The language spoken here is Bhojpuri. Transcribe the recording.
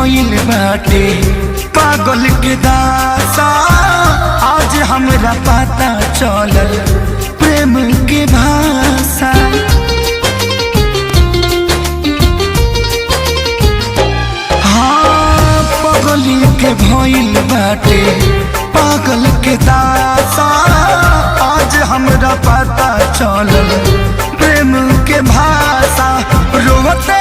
भइल बाटे पागल के दासा। आज हमरा पता चलल प्रेम के भाषा। हाँ पगली के भइल बाटे पागल के दासा। आज हमरा पता चलल प्रेम के भाषा। रोते